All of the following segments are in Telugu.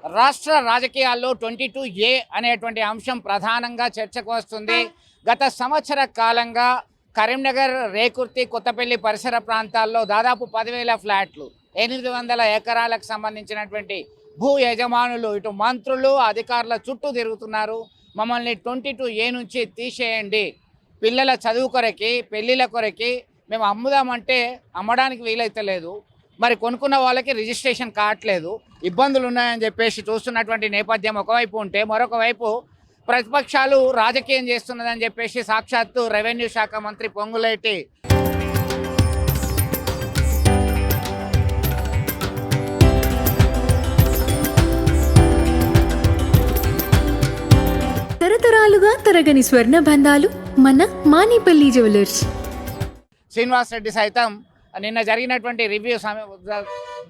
రాష్ట్ర రాజకీయాల్లో 22A అనేటువంటి అంశం ప్రధానంగా చర్చకు వస్తుంది. గత సంవత్సర కాలంగా కరీంనగర్, రేకుర్తి, కొత్తపల్లి పరిసర ప్రాంతాల్లో దాదాపు 10,000 ఫ్లాట్లు, 800 ఎకరాలకు సంబంధించినటువంటి భూ యజమానులు ఇటు మంత్రులు, అధికారుల చుట్టూ తిరుగుతున్నారు. మమ్మల్ని 22A నుంచి తీసేయండి, పిల్లల చదువు కొరకి, పెళ్ళిళ్ళ కొరకి మేము అమ్ముదామంటే అమ్మడానికి వీలైతలేదు, మరి కొనుక్కున్న వాళ్ళకి రిజిస్ట్రేషన్ కావట్లేదు, ఇబ్బందులు ఉన్నాయని చెప్పేసి చూస్తున్నటువంటి నేపథ్యం ఒకవైపు ఉంటే, మరొక వైపు ప్రతిపక్షాలు రాజకీయం చేస్తున్నదని చెప్పేసి సాక్షాత్తు రెవెన్యూ శాఖ మంత్రి పొంగులేటి తరతరాలుగా తరగని స్వర్ణ బంధాలు మన మానిపల్లి జ్యువెలర్స్. శ్రీనివాస్ రెడ్డి సైతం నిన్న జరిగినటువంటి రివ్యూ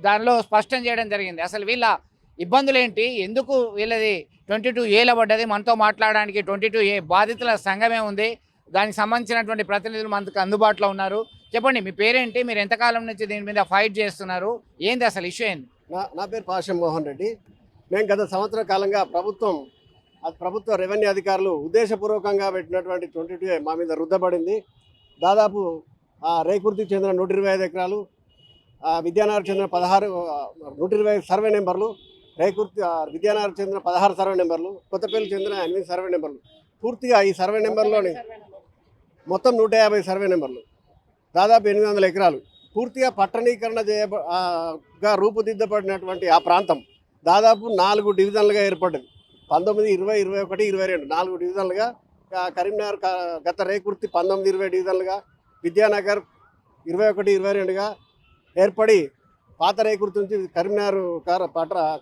దానిలో స్పష్టం చేయడం జరిగింది. అసలు వీళ్ళ ఇబ్బందులు ఏంటి, ఎందుకు వీళ్ళది 22Aలో పడ్డది, మనతో మాట్లాడడానికి 22A బాధితుల సంఘమే ఉంది, దానికి సంబంధించినటువంటి ప్రతినిధులు మనకు అందుబాటులో ఉన్నారు. చెప్పండి, మీ పేరేంటి, మీరు ఎంతకాలం నుంచి దీని మీద ఫైట్ చేస్తున్నారు, ఏంది అసలు ఇష్యూ ఏంది? నా పేరు పాషం మోహన్ రెడ్డి. మేము గత సంవత్సర కాలంగా ప్రభుత్వ రెవెన్యూ అధికారులు ఉద్దేశపూర్వకంగా పెట్టినటువంటి 22A మా మీద రుద్దబడింది. దాదాపు రేకుర్తికి చెందిన 125 ఎకరాలు, విద్యానగర్ చెందిన 120 సర్వే నెంబర్లు, రేకుర్తి విద్యానగర్ చెందిన 16 సర్వే నెంబర్లు, కొత్తపల్లి చెందిన 8 సర్వే నెంబర్లు, పూర్తిగా ఈ సర్వే నెంబర్లోని మొత్తం 150 సర్వే నెంబర్లు, దాదాపు 800 ఎకరాలు పూర్తిగా పట్టణీకరణ గా రూపుదిద్దబడినటువంటి ఆ ప్రాంతం దాదాపు 4 డివిజన్లుగా ఏర్పడ్డది. 19, 20, 21, 22 4 డివిజన్లుగా. కరీంనగర్ గత రేకుర్తి 19, 20 డివిజన్లుగా, విద్యానగర్ 21, 22గా ఏర్పడి పాత రేకుర్తి నుంచి కరీంనగర్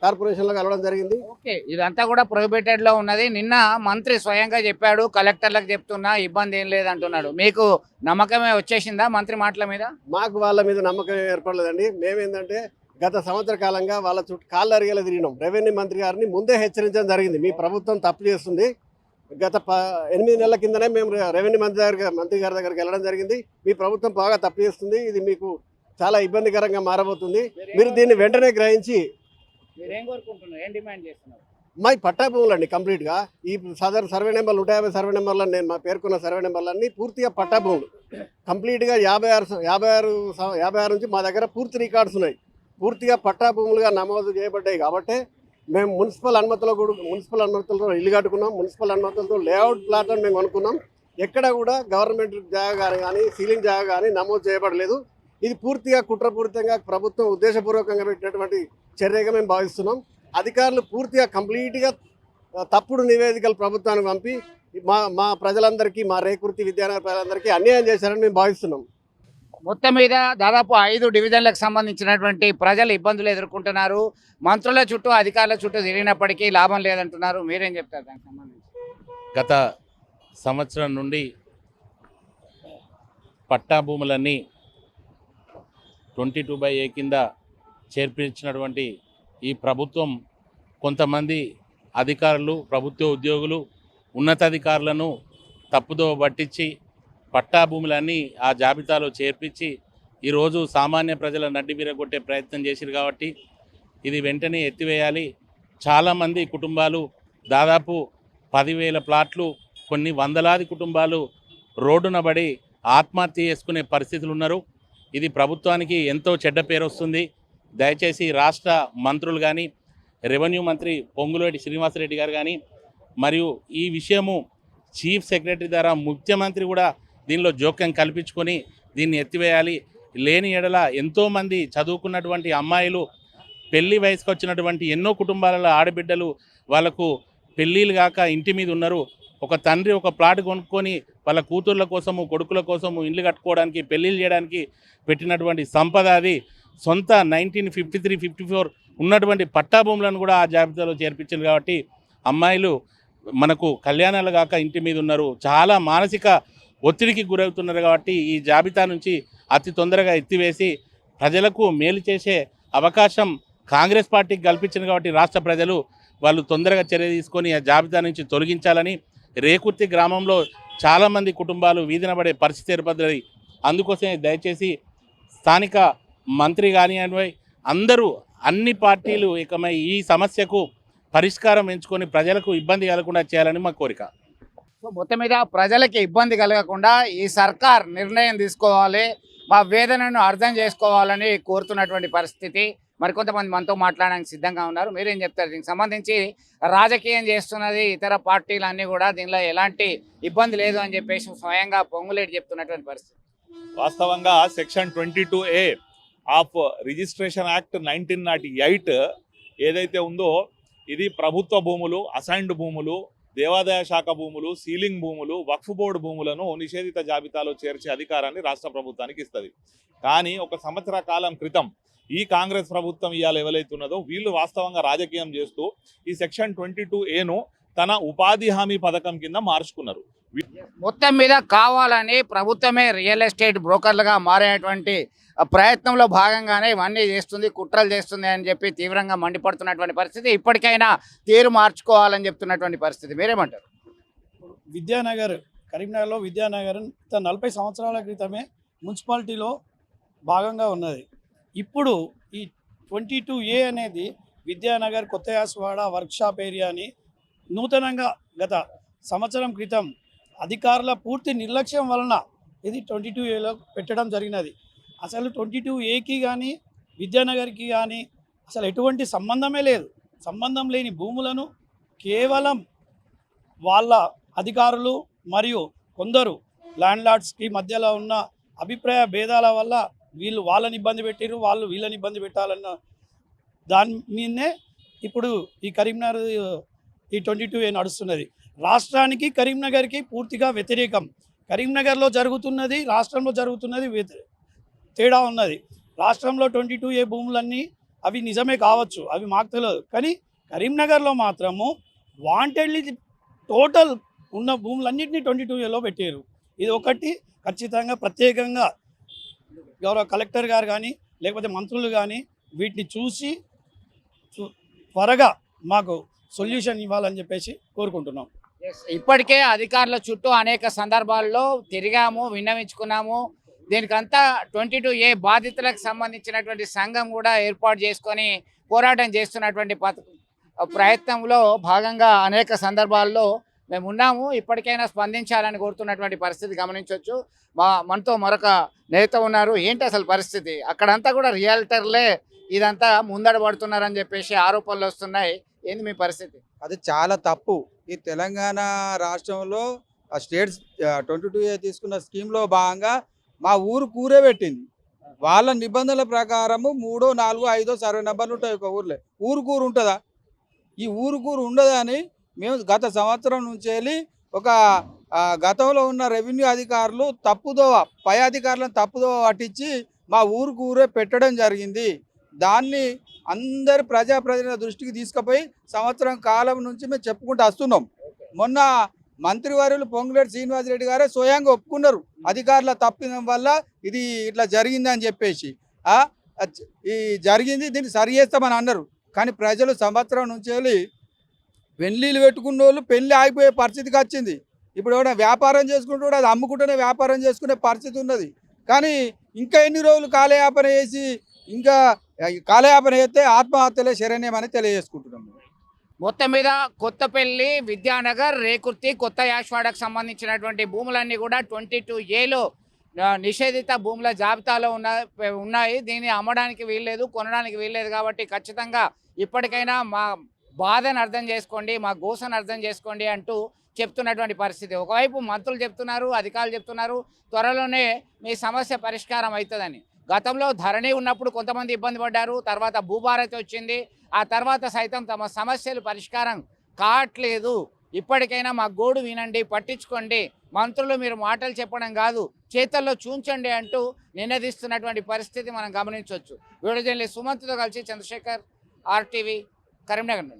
కార్పొరేషన్లో కలవడం జరిగింది. ఓకే, ఇదంతా కూడా ప్రొహిబిటెడ్లో ఉన్నది. నిన్న మంత్రి స్వయంగా చెప్పాడు, కలెక్టర్లకు చెప్తున్నా ఇబ్బంది ఏం లేదంటున్నాడు. మీకు నమ్మకమే వచ్చేసిందా మంత్రి మాటల మీద? మాకు వాళ్ళ మీద నమ్మకం ఏర్పడలేదండి. మేమేంటంటే గత సంవత్సర కాలంగా వాళ్ళ చుట్టూ కాళ్ళు అరిగేలా తిరిగినాం. రెవెన్యూ మంత్రి గారిని ముందే హెచ్చరించడం జరిగింది, మీ ప్రభుత్వం తప్పు చేస్తుంది. గత 8 నెలల కిందనే మేము రెవెన్యూ మంత్రి గారి దగ్గరికి వెళ్ళడం జరిగింది. మీ ప్రభుత్వం బాగా తప్పు చేస్తుంది, ఇది మీకు చాలా ఇబ్బందికరంగా మారబోతుంది, మీరు దీన్ని వెంటనే గ్రహించి మా పట్టా భూములండి కంప్లీట్గా ఈ సర్వే నెంబర్లు 150 సర్వే నెంబర్లను నేను మా పేర్కొన్న సర్వే నెంబర్లన్నీ పూర్తిగా పట్టా భూములు కంప్లీట్గా 56 నుంచి మా దగ్గర పూర్తి రికార్డ్స్ ఉన్నాయి, పూర్తిగా పట్టా భూములుగా నమోదు చేయబడ్డాయి. కాబట్టి మేము మున్సిపల్ అనుమతులతో ఇల్లు కట్టుకున్నాం, మున్సిపల్ అనుమతులతో లేఅవుట్ ప్లాట్లను మేము కొనుక్కున్నాం. ఎక్కడ కూడా గవర్నమెంట్ జాగా కానీ సీలింగ్ జాగా కానీ నమోదు చేయబడలేదు. ఇది పూర్తిగా కుట్రపూరితంగా ప్రభుత్వం ఉద్దేశపూర్వకంగా పెట్టినటువంటి చర్యగా మేము భావిస్తున్నాం. అధికారులు పూర్తిగా కంప్లీట్గా తప్పుడు నివేదికలు ప్రభుత్వానికి పంపి మా ప్రజలందరికీ, మా రేకుర్తి విద్యానగర్ ప్రజలందరికీ అన్యాయం చేశారని మేము భావిస్తున్నాం. మొత్తం మీద దాదాపు 5 డివిజన్లకు సంబంధించినటువంటి ప్రజలు ఇబ్బందులు ఎదుర్కొంటున్నారు. మంత్రుల చుట్టూ, అధికారుల చుట్టూ తిరిగినప్పటికీ లాభం లేదంటున్నారు. మీరేం చెప్తారు దానికి సంబంధించి? గత సంవత్సరం నుండి పట్టా భూములన్నీ 22A కింద చేర్పించినటువంటి ఈ ప్రభుత్వం కొంతమంది అధికారులు, ప్రభుత్వ ఉద్యోగులు, ఉన్నతాధికారులను తప్పుదో పట్టించి పట్టా భూములన్నీ ఆ జాబితాలో చేర్పించి ఈరోజు సామాన్య ప్రజల నడ్డి విరగొట్టే ప్రయత్నం చేశారు. కాబట్టి ఇది వెంటనే ఎత్తివేయాలి. చాలామంది కుటుంబాలు, దాదాపు 10,000 ప్లాట్లు, కొన్ని వందలాది కుటుంబాలు రోడ్డున పడి ఆత్మహత్య చేసుకునే పరిస్థితులు ఉన్నారు. ఇది ప్రభుత్వానికి ఎంతో చెడ్డ పేరు వస్తుంది. దయచేసి రాష్ట్ర మంత్రులు కానీ, రెవెన్యూ మంత్రి పొంగులేటి శ్రీనివాసరెడ్డి గారు కానీ, మరియు ఈ విషయము చీఫ్ సెక్రటరీ ద్వారా ముఖ్యమంత్రి కూడా దీనిలో జోక్యం కల్పించుకొని దీన్ని ఎత్తివేయాలి. లేని ఎడల ఎంతోమంది చదువుకున్నటువంటి అమ్మాయిలు, పెళ్లి వయసుకు వచ్చినటువంటి ఎన్నో కుటుంబాలలో ఆడబిడ్డలు వాళ్ళకు పెళ్ళిళ్ళు కాక ఇంటి మీద ఉన్నారు. ఒక తండ్రి ఒక ప్లాట్ కొనుక్కొని వాళ్ళ కూతుర్ల కోసము, కొడుకుల కోసము ఇల్లు కట్టుకోవడానికి, పెళ్ళిళ్ళు చేయడానికి పెట్టినటువంటి సంపద అది. సొంత 1953, 54 ఉన్నటువంటి పట్టా భూములను కూడా ఆ జాబితాలో చేర్పించారు. కాబట్టి అమ్మాయిలు మనకు కళ్యాణాలు కాక ఇంటి మీద ఉన్నారు, చాలా మానసిక ఒత్తిడికి గురవుతున్నారు. కాబట్టి ఈ జాబితా నుంచి అతి తొందరగా ఎత్తివేసి ప్రజలకు మేలు చేసే అవకాశం కాంగ్రెస్ పార్టీకి కల్పించింది. కాబట్టి రాష్ట్ర ప్రజలు వాళ్ళు తొందరగా చర్య తీసుకొని ఆ జాబితా నుంచి తొలగించాలని, రేకుర్తి గ్రామంలో చాలామంది కుటుంబాలు వీధిన పడే పరిస్థితి ఏర్పడ్డది. అందుకోసమే దయచేసి స్థానిక మంత్రి కానివ్వండి, అందరూ అన్ని పార్టీలు ఏకమై ఈ సమస్యకు పరిష్కారం ఎంచుకొని ప్రజలకు ఇబ్బంది కలగకుండా చేయాలని మా కోరిక. సో మొత్తం మీద ప్రజలకి ఇబ్బంది కలగకుండా ఈ సర్కార్ నిర్ణయం తీసుకోవాలి, మా వేదనను అర్థం చేసుకోవాలని కోరుతున్నటువంటి పరిస్థితి. మరికొంతమంది మనతో మాట్లాడడానికి సిద్ధంగా ఉన్నారు. మీరేం చెప్తారు దీనికి సంబంధించి? రాజకీయం చేస్తున్నది ఇతర పార్టీలన్నీ కూడా, దీనిలో ఎలాంటి ఇబ్బంది లేదు అని చెప్పేసి స్వయంగా పొంగులేటి చెప్తున్నటువంటి పరిస్థితి. వాస్తవంగా section 22A of registration act 1908 ఏదైతే ఉందో ఇది ప్రభుత్వ భూములు, అసైన్డ్ భూములు, దేవాదాయ శాఖ భూములు, సీలింగ్ భూములు, వక్ఫ్ బోర్డు భూములను నిషేధిత జాబితాలో చేర్చే అధికారాన్ని రాష్ట్ర ప్రభుత్వానికి ఇస్తుంది. కానీ ఒక సంవత్సర కాలం క్రితం ఈ కాంగ్రెస్ ప్రభుత్వం ఇవాళ ఎవరైతున్నదో వీళ్ళు వాస్తవంగా రాజకీయం చేస్తూ ఈ సెక్షన్ 22Aను తన ఉపాధి హామీ పథకం కింద మార్చుకున్నారు. మొత్తం మీద కావాలని ప్రభుత్వమే రియల్ ఎస్టేట్ బ్రోకర్లుగా మారేటువంటి ప్రయత్నంలో భాగంగానే ఇవన్నీ చేస్తుంది, కుట్రలు చేస్తుంది అని చెప్పి తీవ్రంగా మండిపడుతున్నటువంటి పరిస్థితి. ఇప్పటికైనా తీరు మార్చుకోవాలని చెప్తున్నటువంటి పరిస్థితి. మీరేమంటారు? విద్యానగర్, కరీంనగర్లో విద్యానగర్ 40 సంవత్సరాల క్రితమే మున్సిపాలిటీలో భాగంగా ఉన్నది. ఇప్పుడు ఈ 22A అనేది విద్యానగర్, కొత్త యాసవాడ, వర్క్షాప్ ఏరియా అని నూతనంగా గత సంవత్సరం క్రితం అధికారుల పూర్తి నిర్లక్ష్యం వలన ఇది 22Aలో పెట్టడం జరిగినది. అసలు 22Aకి కానీ విద్యానగర్కి కానీ అసలు ఎటువంటి సంబంధమే లేదు. సంబంధం లేని భూములను కేవలం వాళ్ళ అధికారులు మరియు కొందరు ల్యాండ్లార్డ్స్కి మధ్యలో ఉన్న అభిప్రాయ భేదాల వల్ల వీళ్ళు వాళ్ళని ఇబ్బంది పెట్టారు, వాళ్ళు వీళ్ళని ఇబ్బంది పెట్టాలన్న దాని మీదనే ఇప్పుడు ఈ కరీంనగర్ ఈ 22A నడుస్తున్నది. రాష్ట్రానికి కరీంనగర్కి పూర్తిగా వ్యతిరేకం. కరీంనగర్లో జరుగుతున్నది, రాష్ట్రంలో జరుగుతున్నది తేడా ఉన్నది. రాష్ట్రంలో 22A భూములన్నీ అవి నిజమే కావచ్చు, అవి మాకు తెలియదు. కానీ కరీంనగర్లో మాత్రము వాంటెడ్లీ టోటల్ ఉన్న భూములన్నింటినీ 22Aలో పెట్టారు. ఇది ఒకటి ఖచ్చితంగా ప్రత్యేకంగా గౌరవ కలెక్టర్ గారు కానీ లేకపోతే మంత్రులు కానీ వీటిని చూసి త్వరగా మాకు సొల్యూషన్ ఇవ్వాలని చెప్పేసి కోరుకుంటున్నాం. ఇప్పటికే అధికారుల చుట్టూ అనేక సందర్భాల్లో తిరిగాము, విన్నవించుకున్నాము. దీనికంతా 22A బాధితులకు సంబంధించినటువంటి సంఘం కూడా ఏర్పాటు చేసుకొని పోరాటం చేస్తున్నటువంటి ప్రయత్నంలో భాగంగా అనేక సందర్భాల్లో మేము ఉన్నాము. ఇప్పటికైనా స్పందించాలని కోరుతున్నటువంటి పరిస్థితి గమనించవచ్చు. మనతో మరొక నేత ఉన్నారు. ఏంటి అసలు పరిస్థితి? అక్కడంతా కూడా రియల్టర్లే ఇదంతా ముందడబడుతున్నారని చెప్పేసి ఆరోపణలు వస్తున్నాయి. ఏంది మీ పరిస్థితి? అది చాలా తప్పు. ఈ తెలంగాణ రాష్ట్రంలో స్టేట్స్ 22A తీసుకున్న స్కీమ్లో భాగంగా మా ఊరు కూరే పెట్టింది. వాళ్ళ నిబంధనల ప్రకారము 3, 4, 5 సర్వే నెంబర్లు ఉంటాయి ఒక ఊర్లో. ఊరు ఉంటుందా? ఈ ఊరు ఉండదని మేము గత సంవత్సరం నుంచి వెళ్ళి ఒక గతంలో ఉన్న రెవెన్యూ అధికారులు పై అధికారులను తప్పుదోవ పట్టించి మా ఊరే పెట్టడం జరిగింది. దాన్ని అందరి ప్రజాప్రతినిధుల దృష్టికి తీసుకుపోయి సంవత్సరం కాలం నుంచి మేము చెప్పుకుంటూ వస్తున్నాం. మొన్న మంత్రివర్యులు పొంగులేటి శ్రీనివాసరెడ్డి గారే స్వయంగా ఒప్పుకున్నారు, అధికారుల తప్పిదం వల్ల ఇది ఇట్లా జరిగింది అని చెప్పేసి. ఈ జరిగింది, దీన్ని సరి చేస్తామని అన్నారు. కానీ ప్రజలు సంవత్సరం నుంచి వెళ్ళి పెళ్ళిళ్ళు పెట్టుకున్న వాళ్ళు పెళ్ళి ఆగిపోయే పరిస్థితికి వచ్చింది. ఇప్పుడు ఏమైనా వ్యాపారం చేసుకుంటూ కూడా అది అమ్ముకుంటూనే వ్యాపారం చేసుకునే పరిస్థితి ఉన్నది. కానీ ఇంకా ఎన్ని రోజులు కాలయాపన చేసి ఇంకా కాలయాపన చేస్తే ఆత్మహత్యలే శరణ్యమని తెలియజేసుకుంటున్నాం. మొత్తం మీద కొత్తపల్లి, విద్యానగర్, రేకుర్తి, కొత్త యాశ్వాడకు సంబంధించినటువంటి భూములన్నీ కూడా 22Aలో నిషేధిత భూముల జాబితాలో ఉన్నాయి. దీన్ని అమ్మడానికి వీల్లేదు, కొనడానికి వీల్లేదు. కాబట్టి ఖచ్చితంగా ఇప్పటికైనా మా బాధను అర్థం చేసుకోండి, మా గోసను అర్థం చేసుకోండి అంటూ చెప్తున్నటువంటి పరిస్థితి. ఒకవైపు మంత్రులు చెప్తున్నారు, అధికారులు చెప్తున్నారు త్వరలోనే మీ సమస్య పరిష్కారం అవుతుందని. గతంలో ధరణి ఉన్నప్పుడు కొంతమంది ఇబ్బంది పడ్డారు, తర్వాత భూభారతి వచ్చింది, ఆ తర్వాత సైతం తమ సమస్యలు పరిష్కారం కావట్లేదు. ఇప్పటికైనా మా గోడు వినండి, పట్టించుకోండి, మంత్రులు మీరు మాటలు చెప్పడం కాదు చేతల్లో చూంచండి అంటూ నినదిస్తున్నటువంటి పరిస్థితి మనం గమనించవచ్చు. వీడియో జర్నలిస్ట్ సుమంత్తో కలిసి చంద్రశేఖర్, RTV, కరీంనగర్ నుండి.